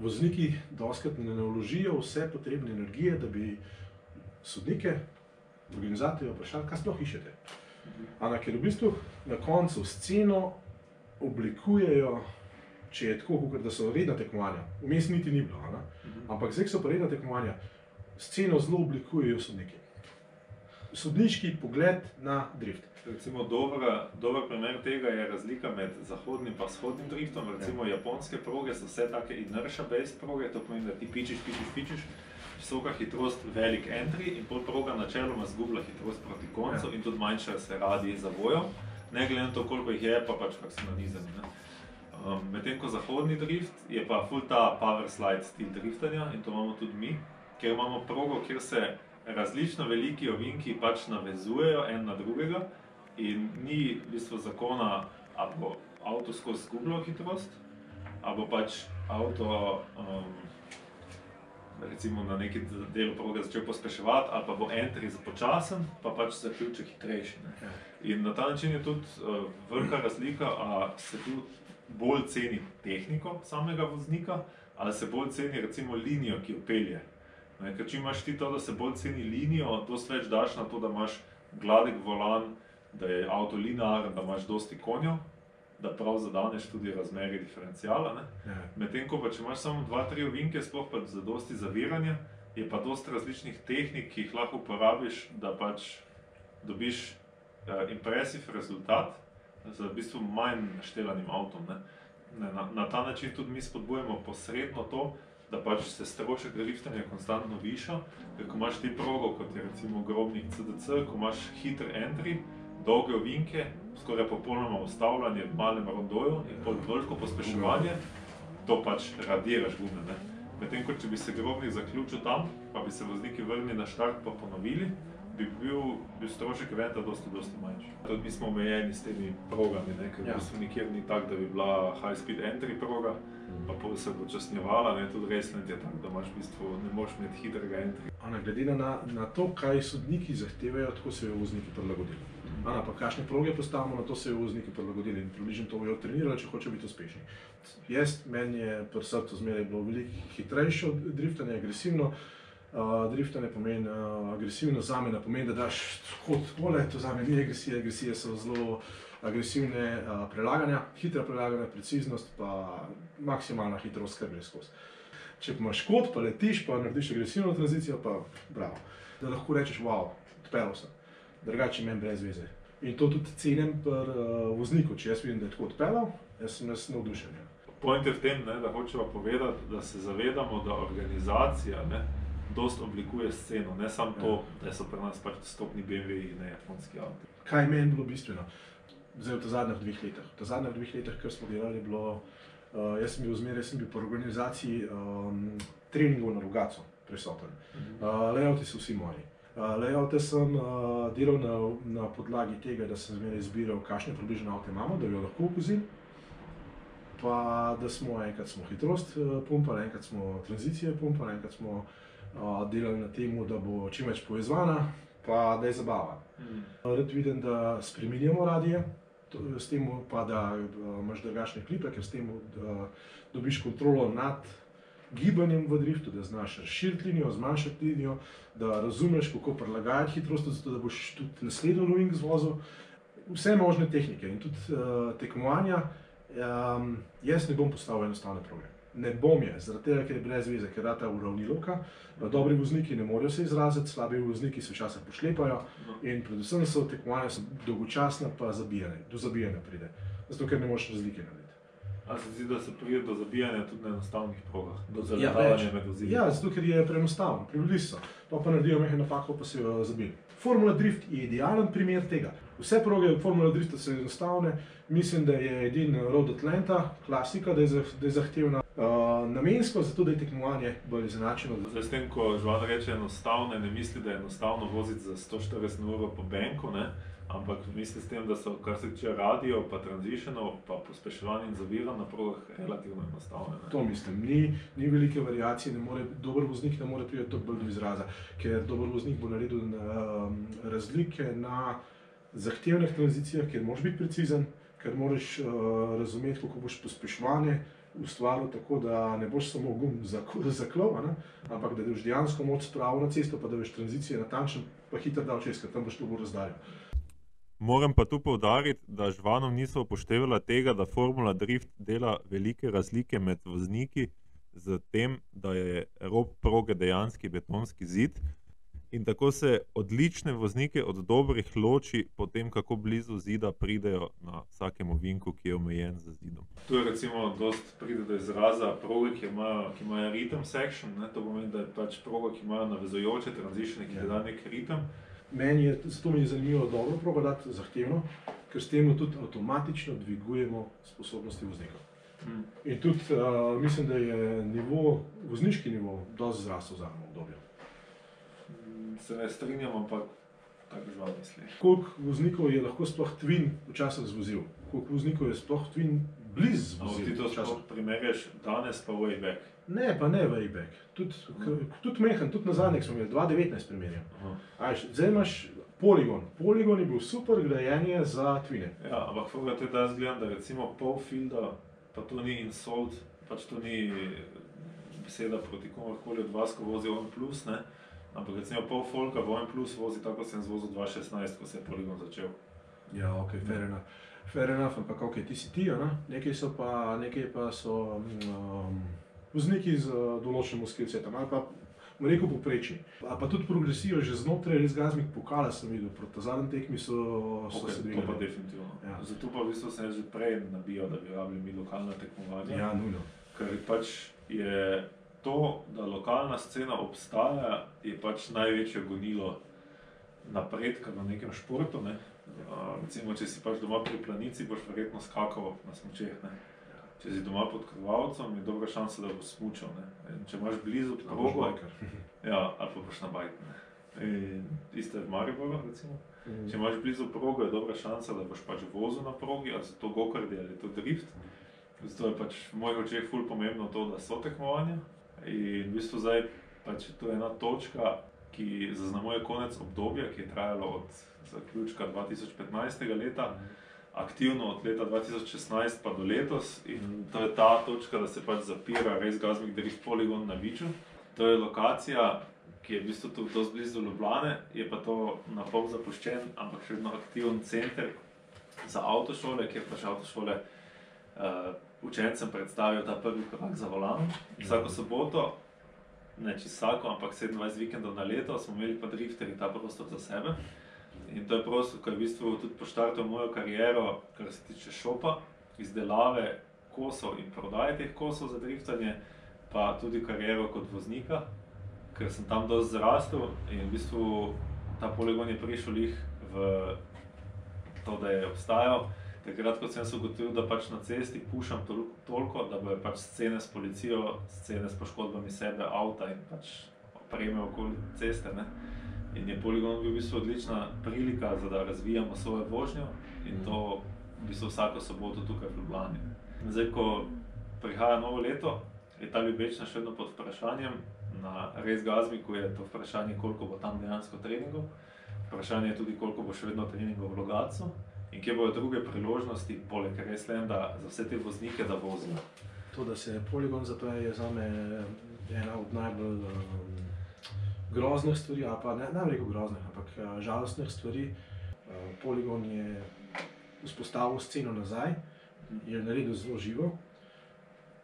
vozniki dostikrat ne vložijo vse potrebne energije, da bi sodnike, organizatorje vprašali, kaj sploh iščete. Ker v bistvu na koncu sceno oblikujejo, če je tako, da so redna tekmovanja, vmes niti ni bilo, ampak zdaj, ko so pa redna tekmovanja, sceno zelo oblikujejo sodniki. Sodniški pogled na drift. Recimo dober primer tega je razlika med zahodnim in vzhodnim driftom. Recimo japonske proge so vse take inertia-based proge, to pomeni, da ti pičiš, visoka hitrost, velik entry in pol proga načeloma zgublja hitrost proti koncu in tudi manjša se radi zavojo, ne glede na to, koliko jih je, pa pač kak so nanizani. Medtem ko zahodni drift je pa ful ta power slide stil driftanja in to imamo tudi mi, ker imamo progo, kjer se različno veliki ovinki pač navezujejo en na drugega in ni v bistvu zakona, ali bo avto skozi zgubljal hitrost, ali bo pač avto recimo na neki delu proge začel pospeševati, ali pa bo entry počasen, pa pač zaključek hitrejši. In na ta način je tudi velika razlika, a se tu bolj ceni tehniko samega voznika, ali se bolj ceni recimo linijo, ki jo pelje. Ker če imaš ti to, da se bolj ceni linijo, dosti več daš na to, da imaš gladek volan, da je avto linearen, da imaš dosti konjev, da prav zadaneš tudi razmerje diferencijala. Medtem ko pa če imaš samo 2-3 ovinke, sploh pa za dosti zaviranja, je pa dosti različnih tehnik, ki jih lahko uporabiš, da pač dobiš impresiv rezultat z v bistvu manj naštelanim avtom. Na ta način tudi mi spodbujamo posredno to, da pač se strošek driftanja konstantno viša, ker ko imaš ti progo, kot je recimo grobnik CDC, ko imaš hiter entry, dolge ovinke, skoraj popolnoma ustavljanje v malem rondoju in pol veliko pospeševanje, to pač radiraš gume. Medtem ko če bi se grobnik zaključil tam, pa bi se vozniki vrnili na štart pa ponovili, bi bil strošek eventa dosti manjši. Tudi mi smo omejeni s temi progami, ker v bistvu nikjer ni tak, da bi bila high speed entry proga, pa se počasnjevala, tudi Raceland je tak, da imaš v bistvu, ne moreš imeti hitrega entry. Glede na to, kaj sodniki zahtevajo, tako se jo vozniki prilagodili. Pa kakšne proge postavimo, na to se jo vozniki prilagodili in približno to bojo trenirali, če hočejo biti uspešni. Meni je pri srcu zmeraj bilo veliko hitrejše driftanje, agresivno. Driftanje pomeni agresivno, zame ne pomeni, da daš hod takole, to zame ni agresija, agresije so zelo agresivne prelaganja, hitra prelaganja, preciznost pa maksimalna hitrost, kar gre skozi. Če pa imaš hod, pa letiš, pa narediš agresivno tranzicijo, pa bravo. Da lahko rečeš, wow, odpeljal sem, drugače meni brez veze. In to tudi cenim pri vozniku, če jaz vidim, da je tako odpeljal, jaz sem navdušen. Point je v tem, da hočeva povedati, da se zavedamo, da organizacija dost oblikuje sceno, ne samo to, da so pri nas pač dostopni BMW-ji in japonski avti. Kaj je meni bilo bistveno? Zdaj v zadnjih 2 letih. V zadnjih 2 letih, kar smo delali, je bilo, jaz sem bil po organizaciji treningov na Rogatcu prisoten. Layouti so vsi moji. Layoute sem delal na podlagi tega, da sem zmeraj izbiral, kakšne približne avte imamo, da bi jo lahko vozili. Pa da smo enkrat hitrost pumpali, enkrat smo tranzicije pumpali, enkrat smo delali na tem, da bo čim več povezana, pa da je zabava. Rad vidim, da spreminjamo radije, s tem pa da imaš drugačne klipe, ker s tem dobiš kontrolo nad gibanjem v driftu, da znaš razširiti linijo, zmanjšati linijo, da razumeš, kako prilagajati hitrost, zato da boš tudi naslednji loving zvozil. Vse možne tehnike in tudi tekmovanja. Jaz ne bom postavil enostavne proge. Ne bom je, zaradi tega, ker je brez veze, ker rata uravnilovka. Dobri vozniki ne morejo se izraziti, slabi vozniki se včasih pošlepajo in predvsem so tekmovanja dolgočasna pa zabijanja, do zabijanja pride. Zato, ker ne moreš razlike narediti. A se zdi, da se pride do zabijanja tudi na enostavnih progah? Do zaletavanja med vozili? Ja, zato, ker je preenostavno, približno so. Pa naredijo mehko napako, pa se jo zabili. Formula Drift je idealen primer tega. Vse proge Formula Drifta so enostavne. Mislim, da je edin Road Atlanta, klasika, da je zahtevna. Namensko, zato da je tekmovanje bolj izenačeno. Zdaj s tem, ko Žvan reče enostavne, ne misli, da je enostavno voziti za 140 ur po benku, ampak misli s tem, da so, kar se tiče radio, pa transitionov, pa pospeševanja in zavira na progah relativno enostavne. To mislim. Ni velike variacije, dober voznik ne more priti toliko bolj do izraza, ker dober voznik bo naredil razlike na zahtevnih tranzicijah, kjer moraš biti precizen, ker moraš razumeti, kako boš pospeševanje ustvaril tako, da ne boš samo gum zaklal, ampak da boš dejansko moč spravil na cesto, pa da boš tranzicije natančen, pa hitro dal čez, ker tam boš to bolj razdaljo. Moram pa tu poudariti, da žvanom niso upoštevali tega, da Formula Drift dela velike razlike med vozniki z tem, da je rob proge dejanski betonski zid in tako se odlične voznike od dobrih loči po tem, kako blizu zida pridejo na vsakem ovinku, ki je omejen z zidom. Tu je recimo dost pride do izraza proge, ki imajo ritem section, to pomeni, da je pač proga, ki imajo navezujoče tranzitione, ki da nek ritem. Zato mi je zanimivo dobro progo dati zahtevno, ker s tem tudi avtomatično dvigujemo sposobnosti voznikov. In tudi mislim, da je vozniški nivo dosti zrastel v zadnjem obdobju. Se ne strinjam, ampak tako žal misli. Koliko voznikov je lahko sploh Twin včasih zvozil? Koliko voznikov je sploh Twin blizu zvozil? Ti to sploh primerjaš danes pa way back? Ne, pa ne way back. Tudi mehen, tudi nazadnje smo imeli 2019 primerjal. Zdaj imaš Polygon. Polygon je bil super grajenje za Twine. Ja, ampak to je da zgledam, da recimo pol fielda, pa to ni insult, pač to ni beseda proti komorkoli od vas, ko vozi ON+, ne? Ampak recimo pol folka v ON+ vozi tako, kot sem zvozil 2016, ko se je Polygon začel. Ja, ok, fair enough, ampak ok, ti si ti, nekaj pa so vozniki z določenim skillsetom, ali pa rekel poprečni. Pa tudi progresijo že znotraj res gazmih pokala sem videl, proti zadnjem tekmi so se dvigali. To pa definitivno. Ja. Zato pa v bistvu sem že prej nabijal, da bi rabili mi lokalna tekmovanja. Ja, nujno. Ker pač je to, da lokalna scena obstaja, je pač največje gonilo napredka na nekem športu. Recimo, če si pač doma pri planici, boš verjetno skakal na smučeh. Če si doma pod krvavcem, je dobra šansa, da boš smučal. Če imaš blizu progo, ja, ali pa boš na bajku. Isto je v Mariboru, recimo. Če imaš blizu progo, je dobra šansa, da boš pač vozil na progi, ali so to gokardi ali to drift. Zato je pač v mojih očeh ful pomembno to, da so tekmovanja. In v bistvu zdaj pač je to ena točka, ki zaznamuje konec obdobja, ki je trajalo od zaključka 2015. leta, aktivno od leta 2016 pa do letos. In to je ta točka, da se pač zapira Race Gazmik Drift Polygon na Viču. To je lokacija, ki je v bistvu tudi dosti blizu Ljubljane, je pa to na pol zapuščen, ampak še vedno aktiven center za avtošole, kjer pač avtošole učencem predstavijo ta prvi korak za volanom. Vsako soboto, ne čisto vsako, ampak 27 vikendov na leto smo imeli pa drifterji ta prostor za sebe. In to je prostor, ki je v bistvu tudi poštartil mojo kariero, kar se tiče šopa, izdelave kosov in prodaje teh kosov za driftanje, pa tudi kariero kot voznika, ker sem tam dosti zrastel in v bistvu ta poligon je prišel jih v to, da je obstajal. Takrat, ko sem se ugotovil, da pač na cesti pušam toliko, da bojo pač scene s policijo, scene s poškodbami sebe, avta in pač opreme okoli ceste. In je poligon bil v bistvu odlična prilika, da razvijamo svojo vožnjo in to v bistvu vsako soboto tukaj v Ljubljani. Zdaj, ko prihaja novo leto, je ta Ljubečna še vedno pod vprašanjem. Na Race Gazmiku je to vprašanje, koliko bo tam dejansko treningov. Vprašanje je tudi, koliko bo še vedno treningov v Logatcu. In kje bojo druge priložnosti, poleg Racelanda, za vse te voznike, da vozijo? To, da se poligon zapre, je zame ena od najbolj groznih stvari, ali pa ne rekel groznih, ampak žalostnih stvari. Poligon je vzpostavil sceno nazaj, je naredil zelo živo.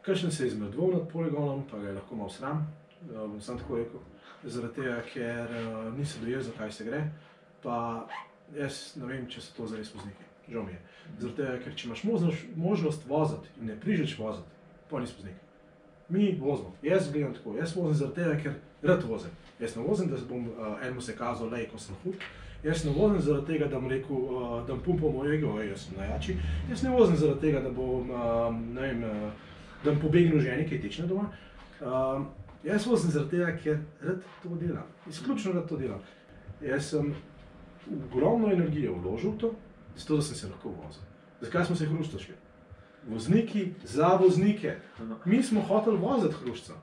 Kakšen se je zmrdval nad poligonom, pa ga je lahko malo sram, bom sam tako rekel, zaradi tega, ker nisi dojel, za kaj se gre. Pa jaz ne vem, če so to zares vozniki, žal mi je. Zaradi tega, ker če imaš možnost voziti in ne prižeš voziti, pa nisi voznik. Mi vozimo, jaz gledam tako, jaz vozim zaradi tega, ker rad vozim. Jaz ne vozim, da bom enemu se kazal, lej, ko sem hud. Jaz ne vozim zaradi tega, da bom rekel, da bom pumpal moj ego, jaz sem najjači. Jaz ne vozim zaradi tega, da bom, ne vem, da bom pobegnil ženi, kaj tečne doma. Jaz vozim zaradi tega, ker rad to delam, izključno rad to delam. Jaz sem ogromno energije vložil v to, zato da sem se lahko vozil. Zakaj smo se Hrušca šli? Vozniki za voznike. Mi smo hoteli voziti Hrušca.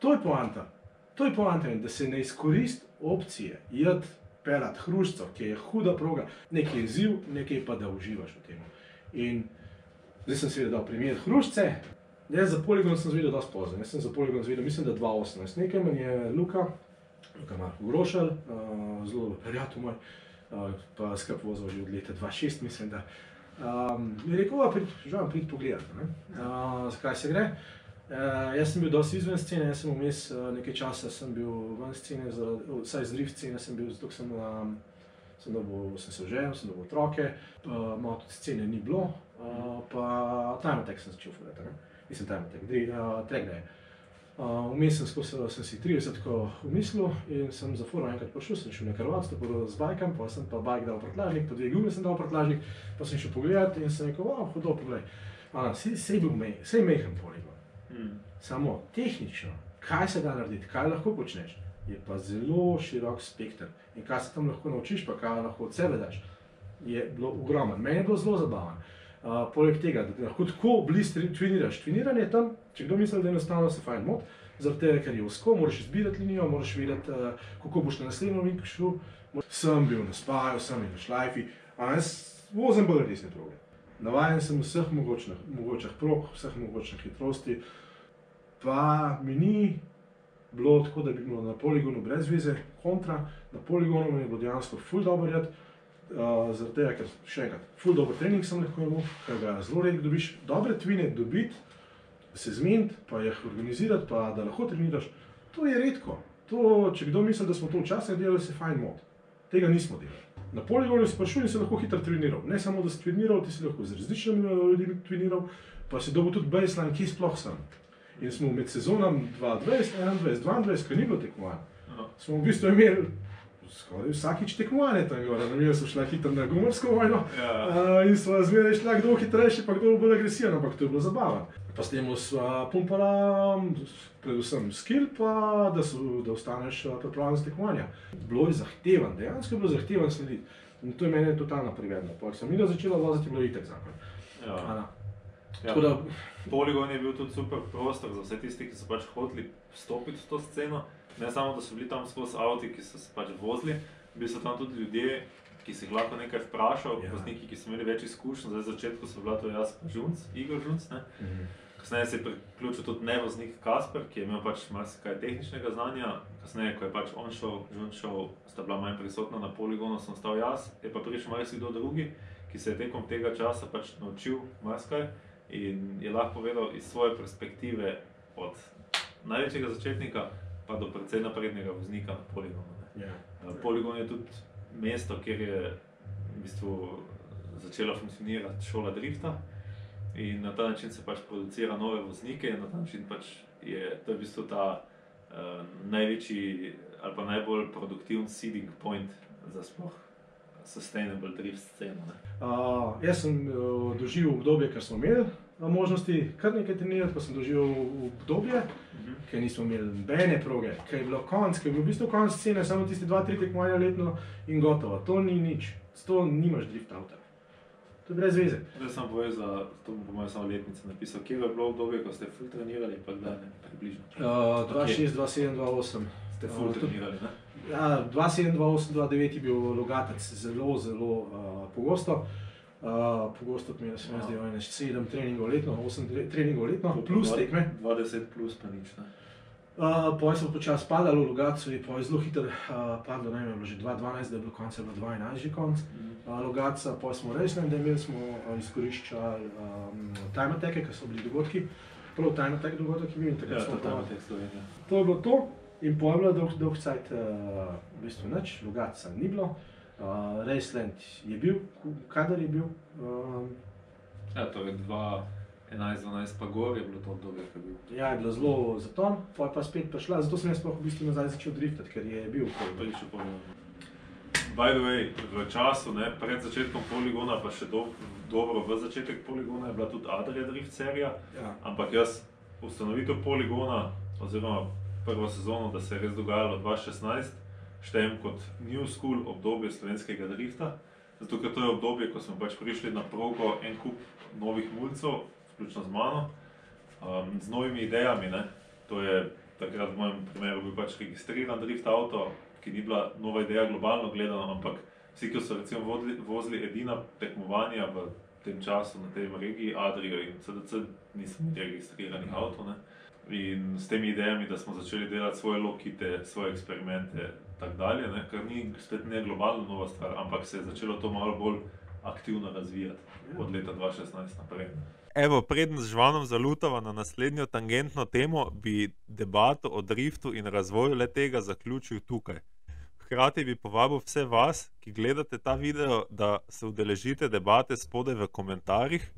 To je poanta. To je poanta, da se ne izkoristi opcije jeti, pelati Hrušca, ki je huda proga. Nekaj je izziv, nekaj pa da uživaš v tem. In zdaj sem seveda dal primer Hrušce, Jaz za poligon sem zvedel dosti pozno. Jaz sem za poligon zvedel, mislim, da 2018. Nekaj meni je Luka Marko Grošelj, zelo prijatelj moj, pa skrb vozil že od leta 2006, mislim, da. Je rekel, pridi pogledati, zakaj se gre. Jaz sem bil dosti izven scene, jaz sem vmes nekaj časa sem bil ven scene, vsaj z drift scene sem bil, zato sem se oženil, sem dobil otroke, malo tudi scene ni bilo, pa Time Attack sem začel furati, mislim Time Attack, Track Day. Vmes sem si 30 tako umislil in sem za furo enkrat prišel, sem šel na Hrvatsko z bajkom, pa sem pa bajk dal prtljažnik, pa 2 gume sem dal prtljažnik, pa sem šel pogledat in sem rekel, hudo, poglej, sej mehen poligon. Samo tehnično, kaj se da narediti, kaj lahko počneš, je pa zelo širok spekter in kaj se tam lahko naučiš, pa kaj lahko od sebe daš, je bilo ogromno. Meni je bilo zelo zabavno. Poleg tega, da lahko tako blizu twiniraš. Twiniranje je tam, če kdo misli, da je enostavno se fajn mod, zaradi tega, ker je usko, moraš izbirati linijo, moraš vedeti, kako boš na naslednjo ovinku šel. Sem bil na spaju, sem bil na šlajfi, a jaz vozim bolj resne proge. Navajen sem vseh mogočih prog, vseh mogočih hitrosti, pa mi ni bilo tako, da bi bilo na poligonu brez veze, kontra, na poligonu mi je bilo dejansko ful dobro jeti, zaradi tega, ker še enkrat, ful dober trening sem lahko imel, ker ga zelo redko dobiš, dobre twine dobiti, se zmeniti, pa jih organizirati, pa da lahko treniraš, to je redko. To, če kdo misli, da smo to včasih delali, se fajn mod. Tega nismo delali. Na poligonu si prišel in si lahko hitro treniral. Ne samo, da si treniral, ti si lahko z različnimi ljudmi treniral, pa si dobil tudi baseline, kje sploh sem. In smo med sezonom 2020, 2021, 2022, ko ni bilo tekmovanja, smo v bistvu imeli skoraj vsakič tekmovanje tam gor. Mi smo šla hitro na gumarsko vojno in smo zmeraj šla kdo hitrejši, pa kdo bolj agresiven, ampak to je bilo zabavno. Pa s tem sva pumpala predvsem skill, pa da ostaneš pripravljen za tekmovanja. Bilo je zahtevan, dejansko je bilo zahtevan slediti. In to je meni totalno privedlo. Ko sem Mila začela voziti, je bilo itak zakon. Poligon je bil tudi super prostor za vse tisti, ki so pač hoteli vstopiti v to sceno. Ne samo, da so bili tam skozi avti, ki so se pač vozili, bili so tam tudi ljudje, ki si jih lahko nekaj vprašal, vozniki, ki so imeli več izkušenj. Zdaj, v začetku so bila to jaz pa Igor Žunc, ne. Kasneje se je priključil tudi nevoznik Kasper, ki je imel pač marsikaj tehničnega znanja. Kasneje, ko je pač on šel, Žunc šel, sta bila manj prisotna na poligonu, sem ostal jaz, je pa prišel marsikdo drugi, ki se je tekom tega časa pač naučil marsikaj in je lahko povedal iz svoje perspektive od največjega začetnika pa do precej naprednega voznika na poligonu. Poligon je tudi mesto, kjer je v bistvu začela funkcionirati šola drifta in na ta način se pač producira nove voznike in na ta način pač to je v bistvu ta največji ali pa najbolj produktiven seeding point za sploh sustainable drift sceno. Jaz sem doživel obdobje, ker smo imeli možnosti kar nekaj trenirati, pa sem doživel obdobje, ker nismo imeli nobene proge, ker je bilo konc, ker je bil v bistvu konc scene, samo tisti 2-3 tekmovanja letno in gotovo. To ni nič, s to nimaš drift auta. To je brez veze. Zdaj sem povedal, to bom po mojem samo letnice napisal, kje je bilo obdobje, ko ste ful trenirali, pa kdaj ne, približno? 2006, 2007, 2008. Ste ful trenirali, ne? Ja, 2007, 2008, 2009 je bil Logatec zelo pogosto. Pogosto mi je, se mi zdi, 7 treningov letno, 8 treningov letno, plus tekme. 20 plus pa nič, ne? Potem smo počasi padali v Logatcu in potem je zelo hitro padlo, ne vem, je bilo že 2012, da je bilo konc, je bilo 2011 že konc Logatca, potem smo resno, da imeli smo izkoriščali Time Attacke, ker so bili dogodki, prav Time Attack dogodek je bil in takrat smo Time Attack Slovenija. To je bilo to in potem je bilo dolg cajt v bistvu nič, Logatca ni bilo. Raceland je bil, kadar je bil. Torej 2011-2012 pa gor je bilo to obdobje, ko je bil. Ja, je bilo zelo zaton, pa je pa spet prišla, zato sem jaz sploh v bistvu nazaj začel driftati, ker je bil prišel poligon. By the way, v času, pred začetkom poligona, pa še dobro v začetek poligona je bila tudi Adria Drift serija, ampak jaz ustanovitev poligona, oziroma prvo sezono, da se je res dogajalo 2016, štejem kot new school obdobje slovenskega drifta, zato ker to je obdobje, ko smo pač prišli na progo en kup novih mulcev, vključno z mano, z novimi idejami, ne. To je takrat v mojem primeru bil pač registriran drift auto, ki ni bila nova ideja globalno gledano, ampak vsi, ki so recimo vozili edina tekmovanja v tem času na tej regiji, Adrio in CDC, nismo imeli registriranih avtov, ne. In s temi idejami, da smo začeli delati svoje lokite, svoje eksperimente, tak dalje, ne, kar ni spet ne globalno nova stvar, ampak se je začelo to malo bolj aktivno razvijati od leta 2016 naprej. Evo, preden z Žvanom zalutava na naslednjo tangentno temo, bi debato o driftu in razvoju le-tega zaključil tukaj. Hkrati bi povabil vse vas, ki gledate ta video, da se udeležite debate spodaj v komentarjih.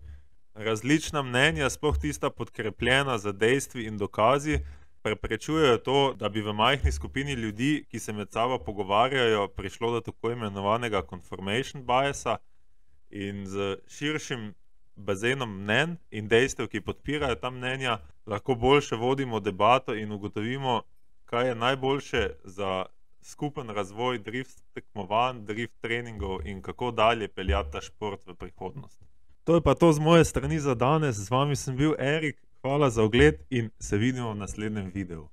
Različna mnenja, sploh tista podkrepljena z dejstvi in dokazi, preprečujejo to, da bi v majhni skupini ljudi, ki se med sabo pogovarjajo, prišlo do tako imenovanega confirmation biasa in z širšim bazenom mnenj in dejstev, ki podpirajo ta mnenja, lahko boljše vodimo debato in ugotovimo, kaj je najboljše za skupen razvoj drift tekmovanj, drift treningov in kako dalje peljati ta šport v prihodnost. To je pa to z moje strani za danes, z vami sem bil Erik, hvala za ogled in se vidimo v naslednjem videu.